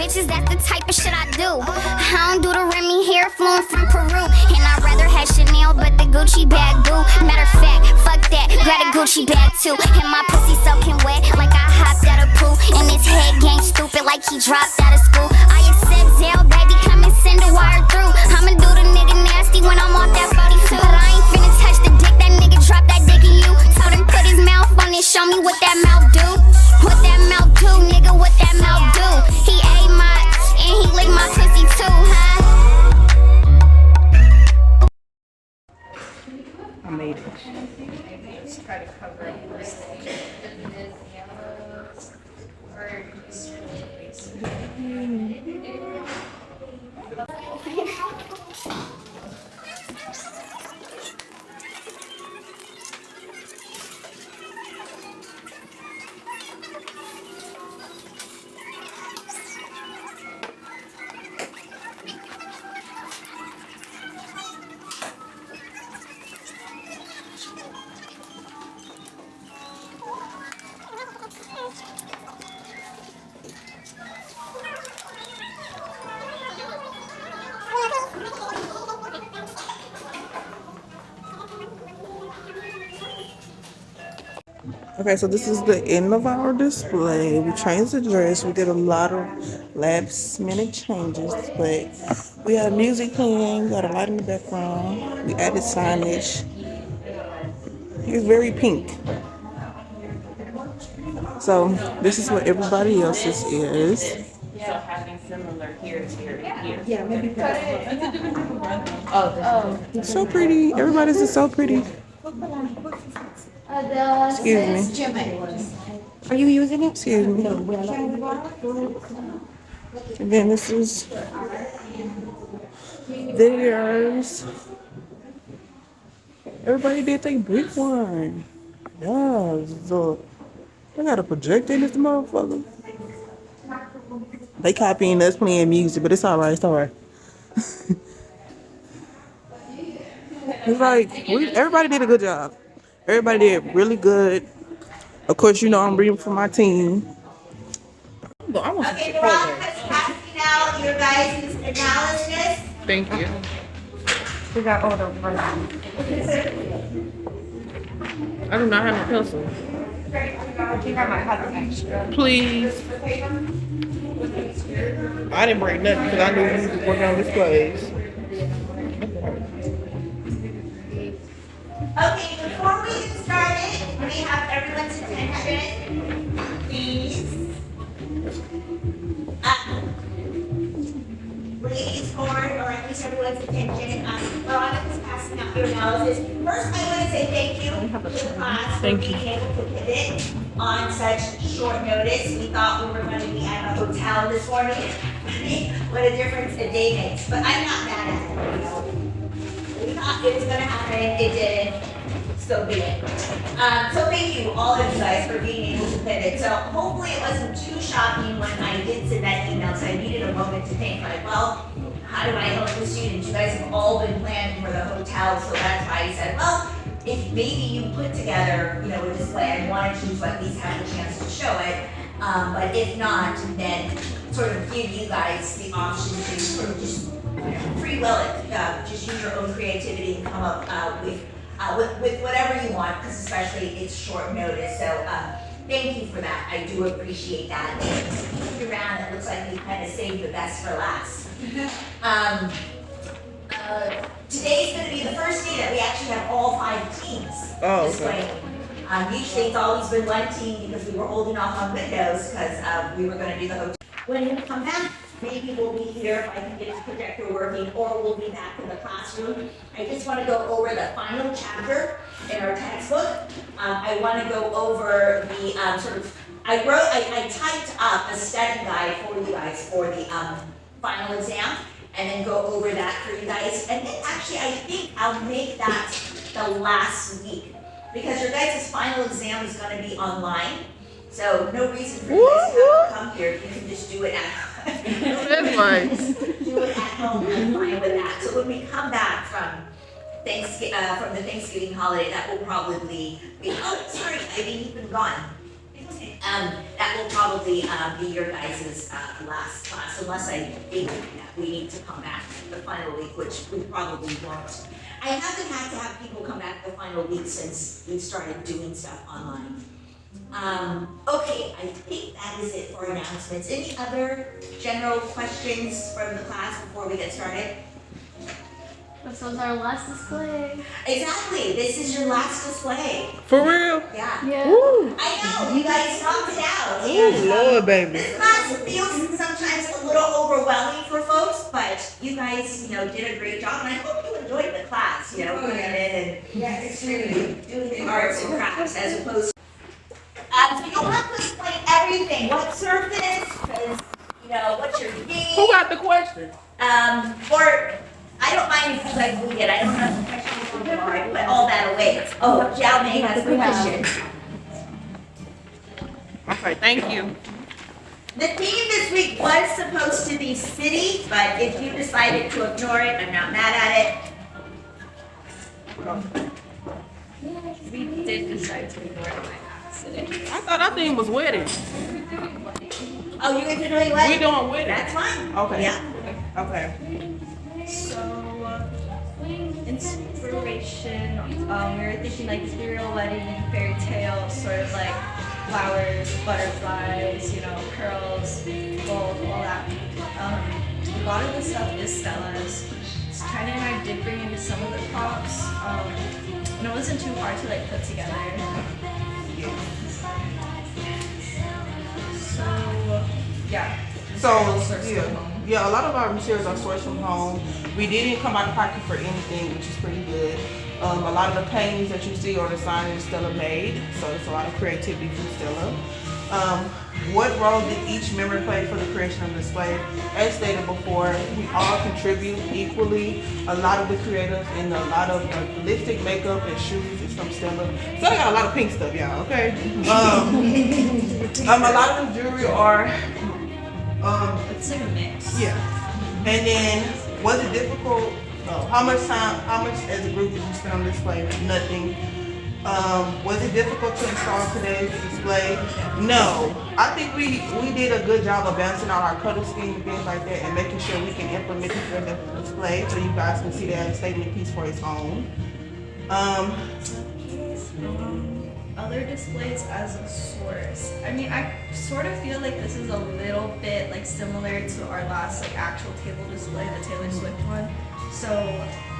bitches, that's the type of shit I do. I don't do the Remy hair flowing from Peru. And I'd rather have Chanel, but the Gucci bag do. Matter of fact, fuck that, grab a Gucci bag too. And my pussy soaking wet like I hopped out of poo. And his head game stupid like he dropped out of school. I accept Zell, baby, come and send a wire through. I'ma do the nigga nasty when I'm off that 42. But I ain't finna touch the dick, that nigga drop that dick in you. Told him put his mouth on it, show me what that mouth do. What that mouth do, nigga, what that mouth do. He ate my, and he licked my pussy too, huh? I made it. Let's try to cover up this thing. Okay, so this is the end of our display. We changed the dress. We did a lot of last minute changes, but we had music playing, we got a light in the background, we added signage. It's very pink. So this is what everybody else's is. So having similar here, here, here. Yeah, maybe. So pretty. Everybody's is so pretty. Excuse me. Are you using it? Excuse me. And then this is theirs. Everybody did their big one. Yeah, so I got a projector in this motherfucker. They copying us playing music, but it's alright, it's alright. It's like, everybody did a good job. Everybody did really good. Of course, you know I'm reading for my team. I want some Okay, Chipotle. Rob has passed out your guys' analysis. Thank you. We got all the ones. I do not have a pencil. I think I might have an extra. Please. I didn't bring nothing because I knew you was working on displays. Okay, before we get started, we have everyone's attention, please. Ladies forward, or at least everyone's attention. Veronica's passing out your analysis. First, I want to say thank you to the class for being able to pivot on such short notice. We thought we were going to be at a hotel this morning. What a difference a day makes. But I'm not mad at it. We thought it was going to happen. It didn't. So be it. So thank you, all of you guys, for being able to pivot. So hopefully it wasn't too shocking when I did send that email, so I needed a moment to think, like, well, how do I help the students? You guys have all been planning for the hotel, so that's why I said, well, if maybe you put together, you know, a display, I wanted you to at least have a chance to show it. But if not, then sort of give you guys the option to sort of just free will it, just use your own creativity and come up with whatever you want, because especially it's short notice. So thank you for that. I do appreciate that. Looking around, it looks like we kind of saved the best for last. Today's going to be the first day that we actually have all 5 teams displaying. Usually it's always been one team because we were holding off on windows because we were going to do the hotel. When you come back, maybe we'll be here if I can get the projector working, or we'll be back in the classroom. I just want to go over the final chapter in our textbook. I want to go over the I typed up a study guide for you guys for the final exam, and then go over that for you guys. And then actually, I think I'll make that the last week, because your guys' final exam is going to be online. So no reason for you guys to come here. You can just do it at home. That's nice. Do it at home. I'm fine with that. So when we come back from the Thanksgiving holiday, that will probably be. Oh, sorry, I mean you've been gone. That will probably be your guys' last class, unless I think that we need to come back the final week, which we probably won't. I haven't had to have people come back the final week since we started doing stuff online. Okay, I think that is it for announcements. Any other general questions from the class before we get started? This was our last display. Exactly, this is your last display. For real? Yeah. Yeah. Woo! I know, you guys knocked it out. Oh, Lord, baby. This class feels sometimes a little overwhelming for folks, but you guys, did a great job, and I hope you enjoyed the class, putting it in and it's really doing the arts and crafts as opposed to. So you'll have to explain everything, what surface, because, what's your name. Who got the question? Or, I don't mind if you guys leave it, I don't have the question before I put all that away. Oh, Jiao Mei has the question. Okay, thank you. The theme this week was supposed to be city, but if you decided to ignore it, I'm not mad at it. We did decide to ignore it by accident. I thought our theme was wedding. Oh, you're gonna do what? We doing wedding. That's fine. Okay. Yeah. Okay. So, inspiration, we were thinking like ethereal wedding, fairy tale, sort of like flowers, butterflies, pearls, gold, all that. A lot of the stuff is Stella's. So China and I did bring in some of the props, and it wasn't too hard to put together. So, yeah. So, Materials sourced from home. yeah, a lot of our materials are sourced from home. We didn't come out of pocket for anything, which is pretty good. A lot of the paintings that you see or the signage Stella made, so it's a lot of creativity from Stella. What role did each member play for the creation of the display? As stated before, we all contribute equally. A lot of the creative and a lot of the lipstick, makeup, and shoes is from Stella. Stella got a lot of pink stuff, y'all, okay? A lot of the jewelry are It's like a mix. yeah. And then, was it difficult? No. How much as a group did you spend on display? Nothing. Was it difficult to install today's display? No. I think we did a good job of balancing out our color scheme and things like that and making sure we can implement it in the display so you guys can see that as a statement piece for its own. Other displays as a source. I mean, I sort of feel like this is a little bit similar to our last actual table display, the Taylor Swift one. So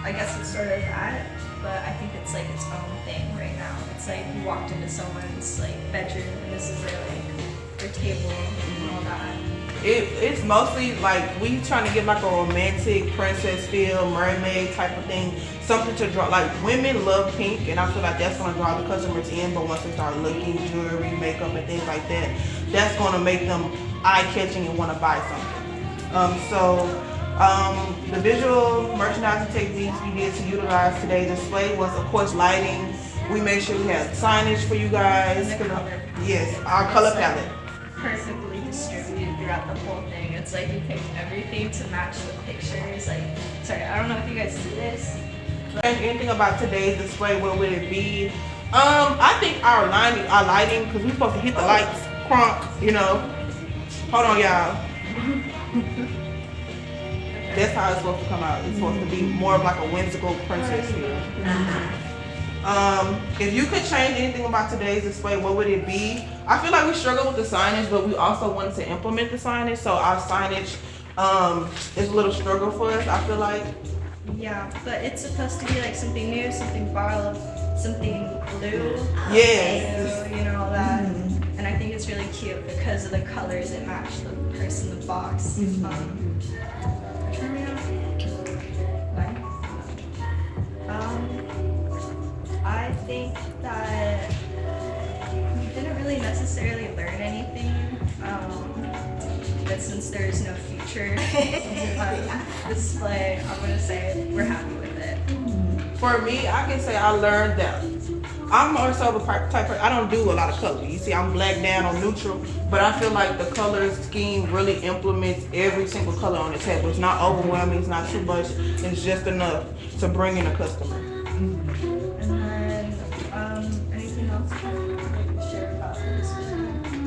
I guess it's sort of that, but I think it's its own thing right now. It's you walked into someone's bedroom and this is their table and all that. It's mostly we trying to get a romantic princess feel, mermaid type of thing. Something to draw, women love pink and I feel like that's gonna draw the customers in, but once they start looking, jewelry, makeup and things like that, that's gonna make them eye-catching and wanna buy something. The visual merchandising techniques we did to utilize today's display was of course lighting. We made sure we had signage for you guys. And the color. Yes, our color palette. Perfectly distributed throughout the whole thing. It's you picked everything to match the pictures. Sorry, I don't know if you guys see this. Anything about today's display, what would it be? I think our lighting, because we're supposed to hit the lights, crunk, Hold on, y'all. That's how it's supposed to come out. It's supposed to be more of a whimsical princess feel. If you could change anything about today's display, what would it be? I feel like we struggled with the signage, but we also wanted to implement the signage, so our signage is a little struggle for us, I feel like. Yeah, but it's supposed to be something new, something borrowed, something blue. Yes. So, all that. And I think it's really cute because of the colors that match the purse in the box. I think that we didn't really necessarily learn anything, but since there is no future display, I'm gonna say we're happy with it. For me, I can say I learned that I'm more so the type of, I don't do a lot of color. You see, I'm black down on neutral, but I feel like the color scheme really implements every single color on the table. It's not overwhelming, it's not too much, it's just enough to bring in a customer. And then, anything else you'd like to share about the display?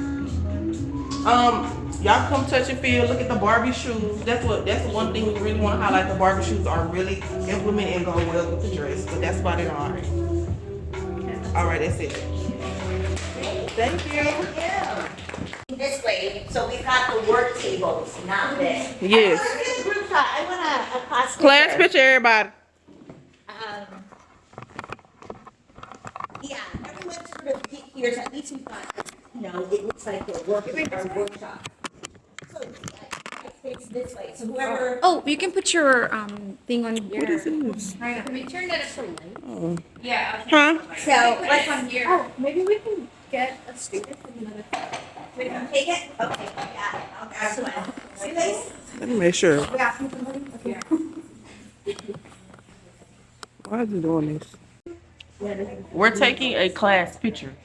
Y'all come touch and feel. Look at the Barbie shoes. That's the one thing we really want to highlight. The Barbie shoes are really implemented and go well with the dress. But that's about it. All right, that's it. Thank you. This way, so we've got the work tables, not this. Yes. Let's get a group shot. I want a class Class picture, everybody. Yeah, everyone sort of here, so at least we've got, it looks like we're working our workshop. So it's this way, so whoever. Oh, you can put your thing on here. What is this? Can we turn that up to light? Yeah. Huh? So let's On here. Oh, maybe we can get a student from another. we can take it. Okay, yeah, I'll grab one. See this? Let me make sure. Yeah. Why is he doing this? We're taking a class picture.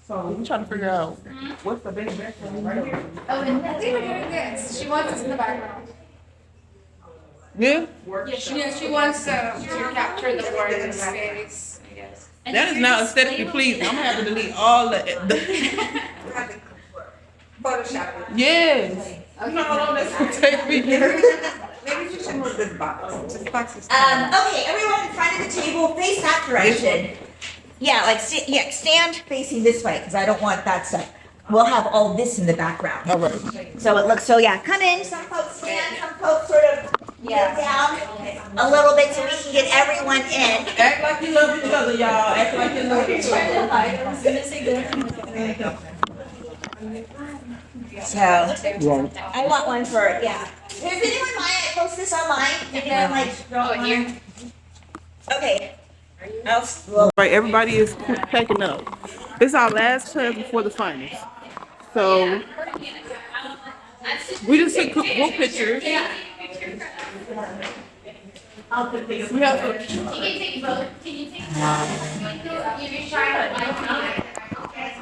So we're trying to figure out what's the best background right here. Oh, and we were doing this. She wants us in the background. Yeah? She wants to capture the word in space, I guess. That is not aesthetically pleasing. I'm gonna have to delete all the Photoshop. yes. You know how long that's gonna take me? Okay, everyone in front of the table, face that direction. Yeah, like stand facing this way because I don't want that stuff. We'll have all this in the background. All right. So it looks come in. Some folks stand, some folks sort of get down a little bit so we can get everyone in. Act like you love each other, y'all. Act like you love each other. So I want one for Does anyone mind I post this online? Anyone here? Okay. All right, everybody is packing up. This is our last class before the finals. So we just took group pictures. We have to.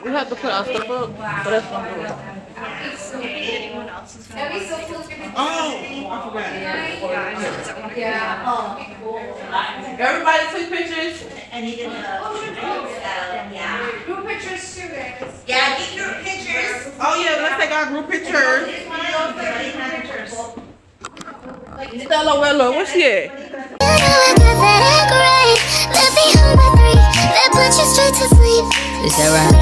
We have to put our stuff up, but that's not good. Oh, I forgot. Everybody took pictures. I needed yeah. Group pictures too, guys. Yeah, get your pictures. Oh yeah, let's take our group pictures. Stella, what's she at? Let me home by 3. That put you straight to sleep. Is that right?